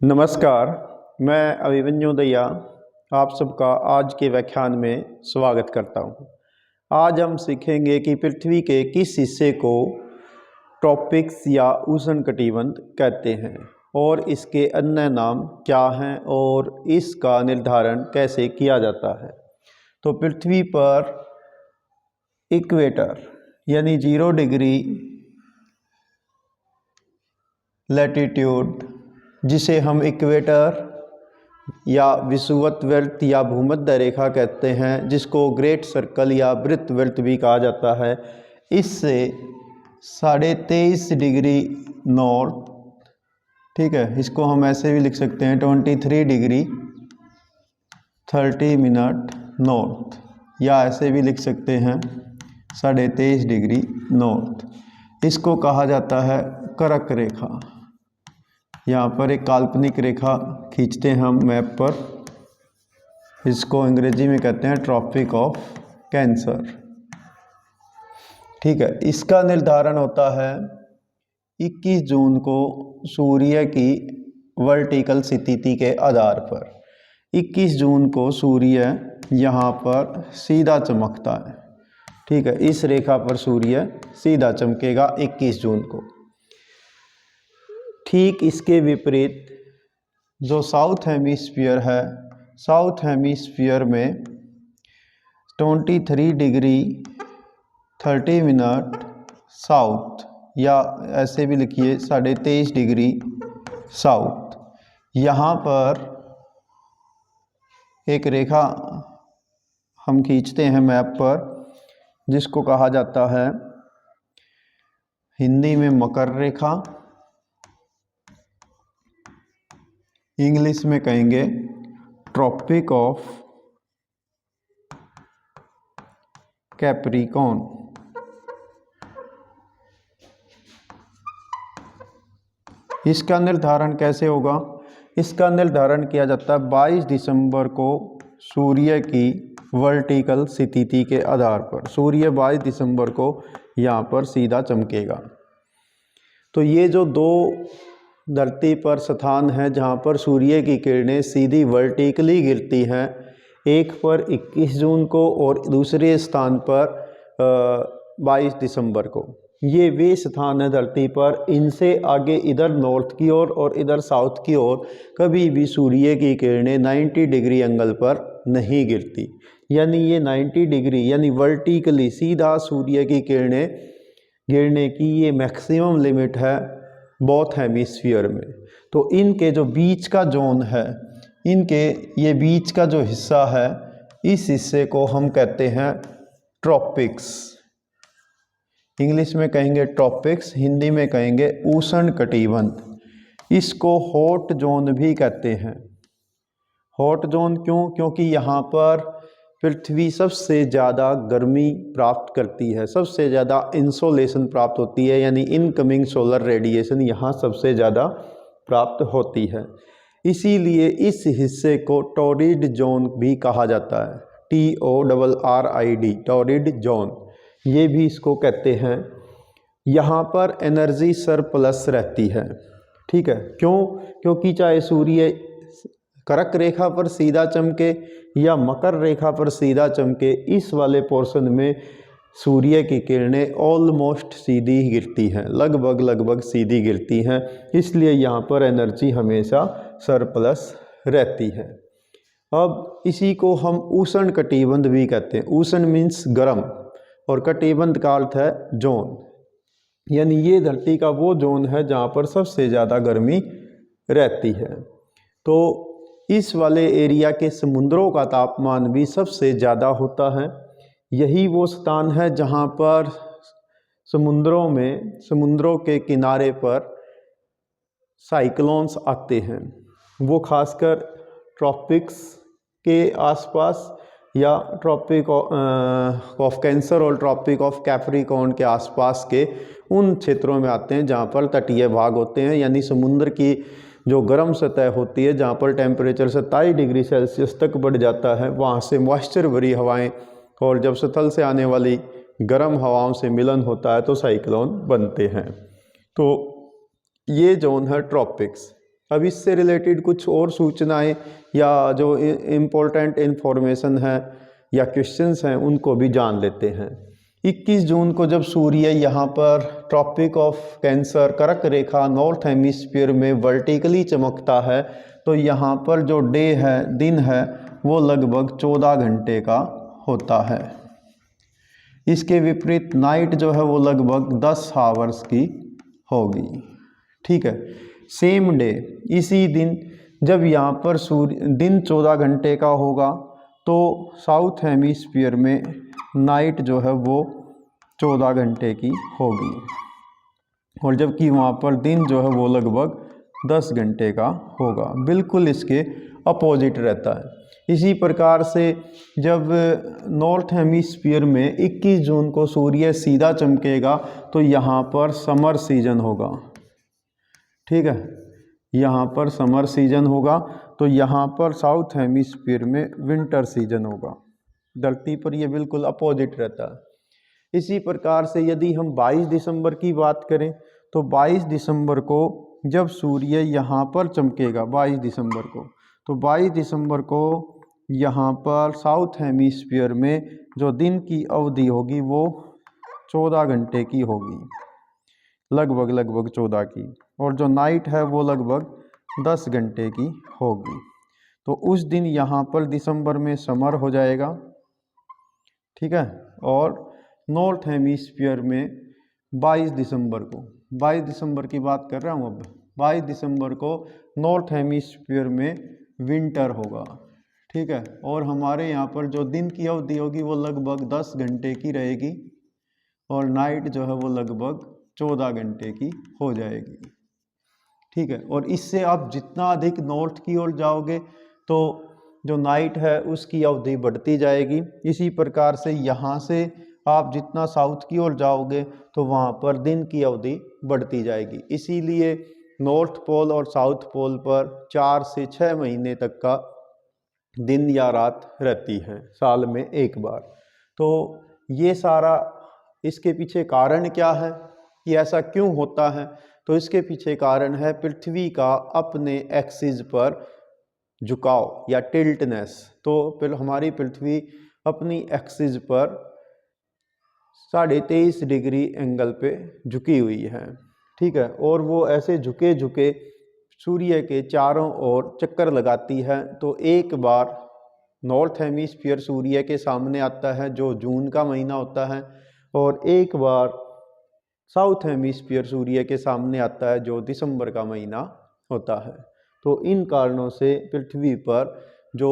नमस्कार, मैं अभिमन्यु दहिया आप सबका आज के व्याख्यान में स्वागत करता हूं। आज हम सीखेंगे कि पृथ्वी के किस हिस्से को ट्रॉपिक्स या उष्णकटिबंध कहते हैं और इसके अन्य नाम क्या हैं और इसका निर्धारण कैसे किया जाता है। तो पृथ्वी पर इक्वेटर यानी 0 डिग्री लैटिट्यूड, जिसे हम इक्वेटर या विषुवत या भूमध्य रेखा कहते हैं, जिसको ग्रेट सर्कल या वृत्त भी कहा जाता है, इससे 23.5 डिग्री नॉर्थ, ठीक है, इसको हम ऐसे भी लिख सकते हैं 23 डिग्री 30 मिनट नॉर्थ, या ऐसे भी लिख सकते हैं 23.5 डिग्री नॉर्थ। इसको कहा जाता है कर्क रेखा। यहाँ पर एक काल्पनिक रेखा खींचते हैं हम मैप पर, इसको अंग्रेजी में कहते हैं ट्रॉपिक ऑफ कैंसर, ठीक है। इसका निर्धारण होता है 21 जून को सूर्य की वर्टिकल स्थिति के आधार पर। 21 जून को सूर्य यहाँ पर सीधा चमकता है, ठीक है, इस रेखा पर सूर्य सीधा चमकेगा 21 जून को। ठीक इसके विपरीत जो साउथ हेमिस्फीयर है, साउथ हेमिस्फीयर में 23 डिग्री 30 मिनट साउथ, या ऐसे भी लिखिए 23.5 डिग्री साउथ, यहाँ पर एक रेखा हम खींचते हैं मैप पर, जिसको कहा जाता है हिंदी में मकर रेखा, इंग्लिश में कहेंगे ट्रॉपिक ऑफ कैप्रिकॉर्न। इसका निर्धारण कैसे होगा? इसका निर्धारण किया जाता है 22 दिसंबर को सूर्य की वर्टिकल स्थिति के आधार पर। सूर्य 22 दिसंबर को यहाँ पर सीधा चमकेगा। तो ये जो दो धरती पर स्थान है जहाँ पर सूर्य की किरणें सीधी वर्टिकली गिरती हैं, एक पर 21 जून को और दूसरे स्थान पर 22 दिसंबर को, ये वे स्थान है धरती पर, इनसे आगे इधर नॉर्थ की ओर और इधर साउथ की ओर कभी भी सूर्य की किरणें 90 डिग्री एंगल पर नहीं गिरती। यानी ये 90 डिग्री यानी वर्टिकली सीधा सूर्य की किरणें गिरने की ये मैक्सिमम लिमिट है बोथ हेमिस्फीयर में। तो इनके जो बीच का जोन है, इनके ये बीच का जो हिस्सा है, इस हिस्से को हम कहते हैं ट्रॉपिक्स। इंग्लिश में कहेंगे ट्रॉपिक्स, हिंदी में कहेंगे उष्णकटिबंध। इसको हॉट जोन भी कहते हैं। हॉट जोन क्यों? क्योंकि यहाँ पर पृथ्वी सबसे ज़्यादा गर्मी प्राप्त करती है, सबसे ज़्यादा इंसोलेशन प्राप्त होती है, यानी इनकमिंग सोलर रेडिएशन यहाँ सबसे ज़्यादा प्राप्त होती है। इसीलिए इस हिस्से को टॉरिड जोन भी कहा जाता है, TORRID, टॉरिड जोन, ये भी इसको कहते हैं। यहाँ पर एनर्जी सरप्लस रहती है, ठीक है। क्यों? क्योंकि चाहे सूर्य कर्क रेखा पर सीधा चमके या मकर रेखा पर सीधा चमके, इस वाले पोर्शन में सूर्य की किरणें ऑलमोस्ट सीधी गिरती हैं, लगभग सीधी गिरती हैं, इसलिए यहाँ पर एनर्जी हमेशा सरप्लस रहती है। अब इसी को हम उष्णकटिबंध भी कहते हैं। उष्ण मीन्स गर्म और कटिबंध का अर्थ है जोन, यानी ये धरती का वो जोन है जहाँ पर सबसे ज़्यादा गर्मी रहती है। तो इस वाले एरिया के समुद्रों का तापमान भी सबसे ज़्यादा होता है। यही वो स्थान है जहाँ पर समुद्रों के किनारे पर साइक्लोन्स आते हैं। वो खासकर ट्रॉपिक्स के आसपास या ट्रॉपिक ऑफ कैंसर और ट्रॉपिक ऑफ कैप्रिकॉर्न के आसपास के उन क्षेत्रों में आते हैं जहाँ पर तटीय भाग होते हैं, यानी समुद्र की जो गर्म सतह होती है, जहाँ पर टेम्परेचर 27 डिग्री सेल्सियस तक बढ़ जाता है, वहाँ से मॉइस्चर भरी हवाएं और जब स्थल से आने वाली गर्म हवाओं से मिलन होता है तो साइक्लोन बनते हैं। तो ये जोन है ट्रॉपिक्स। अब इससे रिलेटेड कुछ और सूचनाएं या जो इम्पोर्टेंट इन्फॉर्मेशन है या क्वेश्चंस हैं उनको भी जान लेते हैं। 21 जून को जब सूर्य यहाँ पर ट्रॉपिक ऑफ कैंसर कर्क रेखा नॉर्थ हेमिस्फीयर में वर्टिकली चमकता है तो यहाँ पर जो डे है, दिन है, वो लगभग 14 घंटे का होता है। इसके विपरीत नाइट जो है वो लगभग 10 आवर्स की होगी। ठीक है, सेम डे, इसी दिन जब यहाँ पर दिन 14 घंटे का होगा तो साउथ हेमिस्फीयर में नाइट जो है वो 14 घंटे की होगी, और जबकि वहाँ पर दिन जो है वो लगभग 10 घंटे का होगा। बिल्कुल इसके अपोजिट रहता है। इसी प्रकार से जब नॉर्थ हेमिस्फीयर में 21 जून को सूर्य सीधा चमकेगा तो यहाँ पर समर सीजन होगा। ठीक है, यहाँ पर समर सीजन होगा, तो यहाँ पर साउथ हेमिस्फीयर में विंटर सीजन होगा। धरती पर ये बिल्कुल अपोजिट रहता है। इसी प्रकार से यदि हम 22 दिसंबर की बात करें तो 22 दिसंबर को जब सूर्य यहाँ पर चमकेगा 22 दिसंबर को, तो 22 दिसंबर को यहाँ पर साउथ हेमिस्फीयर में जो दिन की अवधि होगी वो 14 घंटे की होगी, लगभग 14 की, और जो नाइट है वो लगभग 10 घंटे की होगी। तो उस दिन यहाँ पर दिसंबर में समर हो जाएगा। ठीक है, और नॉर्थ हेमिस्फीयर में 22 दिसंबर को, 22 दिसंबर की बात कर रहा हूँ अब, 22 दिसंबर को नॉर्थ हेमिस्फीयर में विंटर होगा। ठीक है, और हमारे यहाँ पर जो दिन की अवधि होगी वो लगभग 10 घंटे की रहेगी, और नाइट जो है वो लगभग 14 घंटे की हो जाएगी। ठीक है, और इससे आप जितना अधिक नॉर्थ की ओर जाओगे तो जो नाइट है उसकी अवधि बढ़ती जाएगी। इसी प्रकार से यहाँ से आप जितना साउथ की ओर जाओगे तो वहाँ पर दिन की अवधि बढ़ती जाएगी। इसीलिए नॉर्थ पोल और साउथ पोल पर 4 से 6 महीने तक का दिन या रात रहती है, साल में एक बार। तो ये सारा, इसके पीछे कारण क्या है कि ऐसा क्यों होता है, तो इसके पीछे कारण है पृथ्वी का अपने एक्सिस पर झुकाव या टिल्टनेस। तो फिर हमारी पृथ्वी अपनी एक्सिस पर 23.5 डिग्री एंगल पे झुकी हुई है। ठीक है, और वो ऐसे झुके झुके सूर्य के चारों ओर चक्कर लगाती है। तो एक बार नॉर्थ हेमिस्फीयर सूर्य के सामने आता है जो जून का महीना होता है, और एक बार साउथ हेमिस्फीयर सूर्य के सामने आता है जो दिसंबर का महीना होता है। तो इन कारणों से पृथ्वी पर जो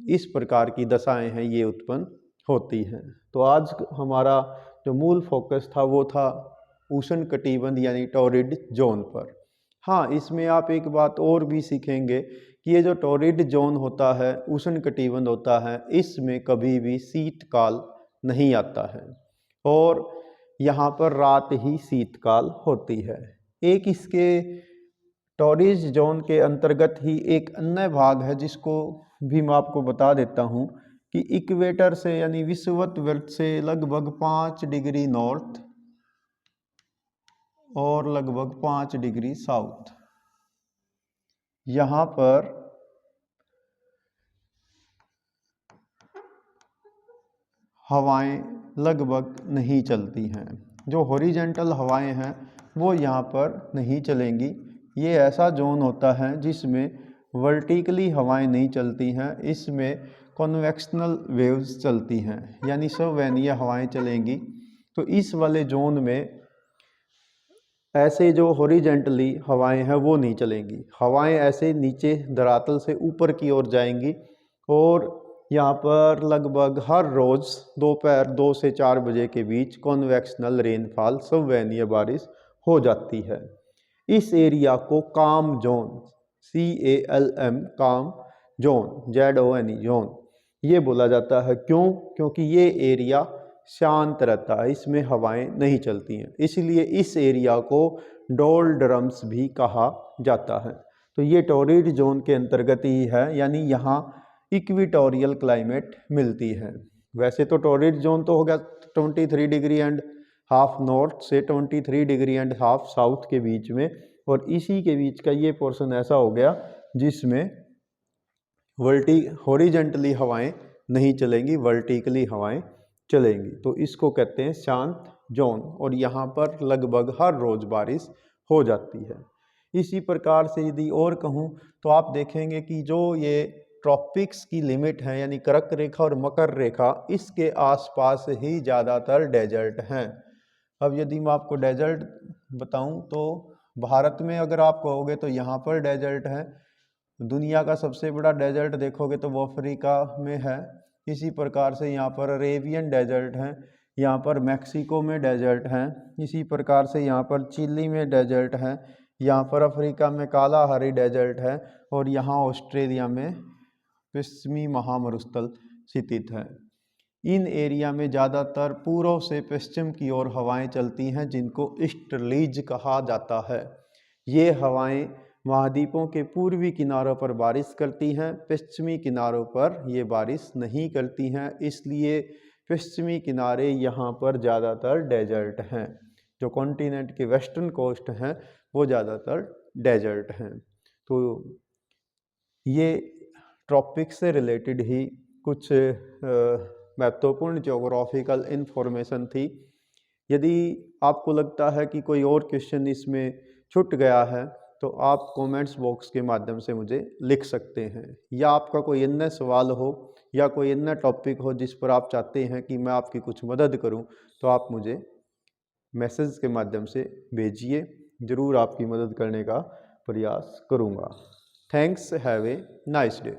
इस प्रकार की दशाएं हैं ये उत्पन्न होती हैं। तो आज हमारा जो मूल फोकस था वो था उष्णकटिबंध यानी टॉरिड जोन पर। हाँ, इसमें आप एक बात और भी सीखेंगे कि ये जो टॉरिड जोन होता है, उष्णकटिबंध होता है, इसमें कभी भी शीतकाल नहीं आता है, और यहाँ पर रात ही शीतकाल होती है। एक इसके टॉरिड जोन के अंतर्गत ही एक अन्य भाग है जिसको भी मैं आपको बता देता हूँ कि इक्वेटर से यानी विषुवत वृत्त से लगभग 5 डिग्री नॉर्थ और लगभग 5 डिग्री साउथ, यहाँ पर हवाएं लगभग नहीं चलती हैं। जो हॉरिजॉन्टल हवाएं हैं वो यहाँ पर नहीं चलेंगी। ये ऐसा जोन होता है जिसमें वर्टिकली हवाएं नहीं चलती हैं, इसमें कन्वेक्शनल वेव्स चलती हैं, यानी सवैनीय हवाएं चलेंगी। तो इस वाले जोन में ऐसे जो हॉरिजॉन्टली हवाएं हैं वो नहीं चलेंगी। हवाएं ऐसे नीचे धरातल से ऊपर की ओर जाएंगी, और यहाँ पर लगभग हर रोज़ दोपहर 2 से 4 बजे के बीच कॉन्वेक्शनल रेनफॉल सवैनीय बारिश हो जाती है। इस एरिया को काम जोन, CALM, काम जोन, ZON जोन ये बोला जाता है। क्यों? क्योंकि ये एरिया शांत रहता है, इसमें हवाएं नहीं चलती हैं, इसलिए इस एरिया को डोल्ड्रम्स भी कहा जाता है। तो ये टॉरिड जोन के अंतर्गत ही है, यानी यहाँ इक्वेटोरियल क्लाइमेट मिलती है। वैसे तो टॉरिड जोन तो हो गया 23 डिग्री एंड हाफ नॉर्थ से 23 डिग्री एंड हाफ साउथ के बीच में, और इसी के बीच का ये पोर्शन ऐसा हो गया जिसमें हॉरिजेंटली हवाएं नहीं चलेंगी, वर्टिकली हवाएं चलेंगी। तो इसको कहते हैं शांत जोन, और यहाँ पर लगभग हर रोज बारिश हो जाती है। इसी प्रकार से यदि और कहूँ तो आप देखेंगे कि जो ये ट्रॉपिक्स की लिमिट है यानी कर्क रेखा और मकर रेखा, इसके आसपास ही ज़्यादातर डेजर्ट हैं। अब यदि मैं आपको डेजर्ट बताऊं तो भारत में अगर आप कहोगे तो यहाँ पर डेजर्ट है। दुनिया का सबसे बड़ा डेजर्ट देखोगे तो वो अफ्रीका में है। इसी प्रकार से यहाँ पर अरेबियन डेजर्ट हैं, यहाँ पर मैक्सिको में डेजर्ट हैं, इसी प्रकार से यहाँ पर चिली में डेजर्ट हैं, यहाँ पर अफ्रीका में कालाहारी डेजर्ट है, और यहाँ ऑस्ट्रेलिया में पश्चिमी महामरुस्थल स्थित है। इन एरिया में ज़्यादातर पूर्व से पश्चिम की ओर हवाएं चलती हैं जिनको ईस्टर्लीज कहा जाता है। ये हवाएं महाद्वीपों के पूर्वी किनारों पर बारिश करती हैं, पश्चिमी किनारों पर ये बारिश नहीं करती हैं, इसलिए पश्चिमी किनारे यहाँ पर ज़्यादातर डेजर्ट हैं। जो कॉन्टिनेंट के वेस्टर्न कोस्ट हैं वो ज़्यादातर डेजर्ट हैं। तो ये ट्रॉपिक्स से रिलेटेड ही कुछ महत्वपूर्ण ज्योग्राफिकल इन्फॉर्मेशन थी। यदि आपको लगता है कि कोई और क्वेश्चन इसमें छूट गया है तो आप कमेंट्स बॉक्स के माध्यम से मुझे लिख सकते हैं, या आपका कोई अन्य सवाल हो या कोई अन्य टॉपिक हो जिस पर आप चाहते हैं कि मैं आपकी कुछ मदद करूं, तो आप मुझे मैसेज के माध्यम से भेजिए। ज़रूर आपकी मदद करने का प्रयास करूंगा। Thanks, have a nice day.